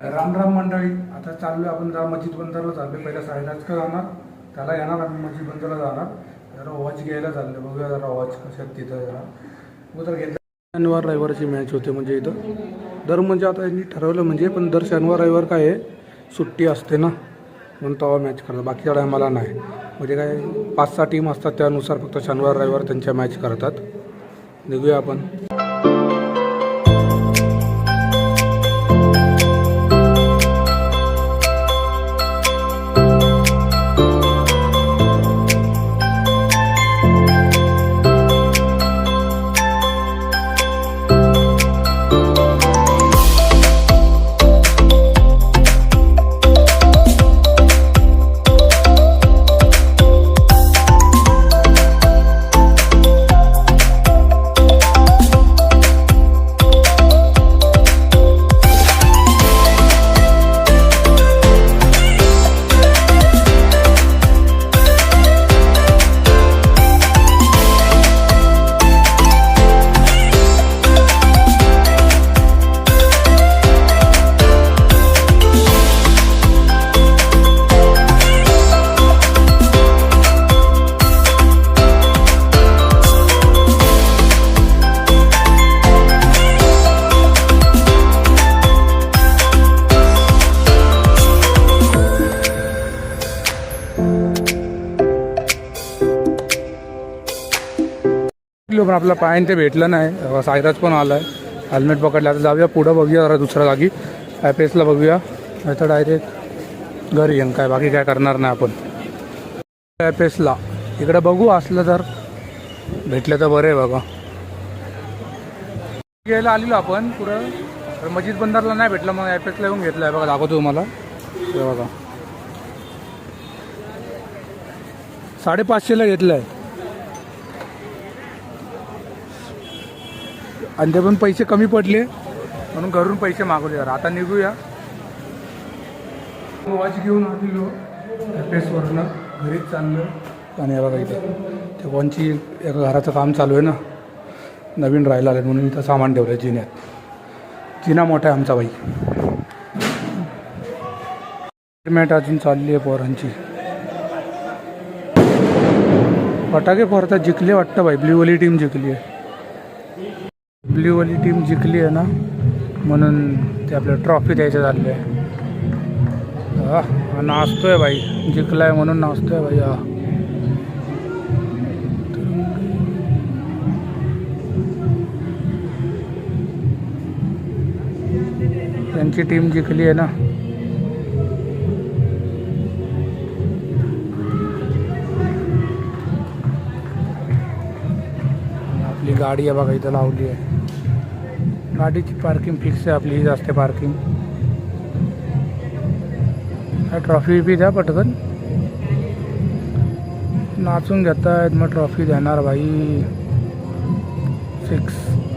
राम राम मंडळी, आता चाललो आपण जरा मस्जिद बंदरला चाललो. पहिला साईराजकडे जाणार, त्याला येणार आम्ही मस्जिद बंदरला जाणार. जरा वॉच घ्यायला चाललो, बघूया जरा वॉच कशा तिथं जरा उतर घेतलं. शनिवार रविवारची मॅच होते म्हणजे इथं दर म्हणजे आता यांनी ठरवलं म्हणजे, पण दर शनिवार रविवार काय आहे सुट्टी असते ना, म्हणून तेव्हा मॅच करतात. बाकीच्या टायमाला नाही. म्हणजे काय 5-6 टीम असतात, त्यानुसार फक्त शनिवार रविवार त्यांच्या मॅच करतात. निघूया आपण. पण आपला पायन ते भेटलं नाही. सायराज पण आला आहे, हेल्मेट पकडलं. आता जाऊया पुढं, बघूया जरा दुसऱ्या जागी IPSला बघूया. नाही तर डायरेक्ट घरी येईन, काय बाकी काय करणार नाही आपण. IPSला इकडे बघू, असलं तर भेटलं तर बरं आहे. बघा घ्यायला आलेलो आपण पुढं, तर मस्जिद बंदरला नाही भेटलं, मग IPSला येऊन घेतलं आहे. बघा दाखवतो तुम्हाला. हे बघा 550ला घेतलं आहे. आणि ते पण पैसे कमी पडले म्हणून घरून पैसे मागवले. जरा आता निघूया. वॉच घेऊन आलेलो IPSवरनं घरीच चाललं. आणि बघा इथे ते वॉचची एका घराचं काम चालू आहे ना, नवीन राहायला आलं म्हणून इथं सामान ठेवलं आहे जिन्यात. जिना मोठा आहे आमचा बाई. मॅट अजून चालली आहे पोरांची. फटाके फोडतात. जिंकले वाटतं बाई, ब्ल्यूवाली टीम जिंकली आहे. ब्ल्यूवाली टीम जिंकली आहे ना, म्हणून ते आपल्याला ट्रॉफी द्यायचं झालं आहे. हा नाचतोय बाई, जिंकलाय म्हणून नाचतोय बाई. हा त्यांची टीम जिंकली आहे ना. आपली गाडी आहे बघा इथं लावली आहे. गाडीची पार्किंग फिक्स आहे आपली, हीच असते पार्किंग. ट्रॉफी बी द्या पटकन. नाचून घेतायत, मग ट्रॉफी देणार बाई. 6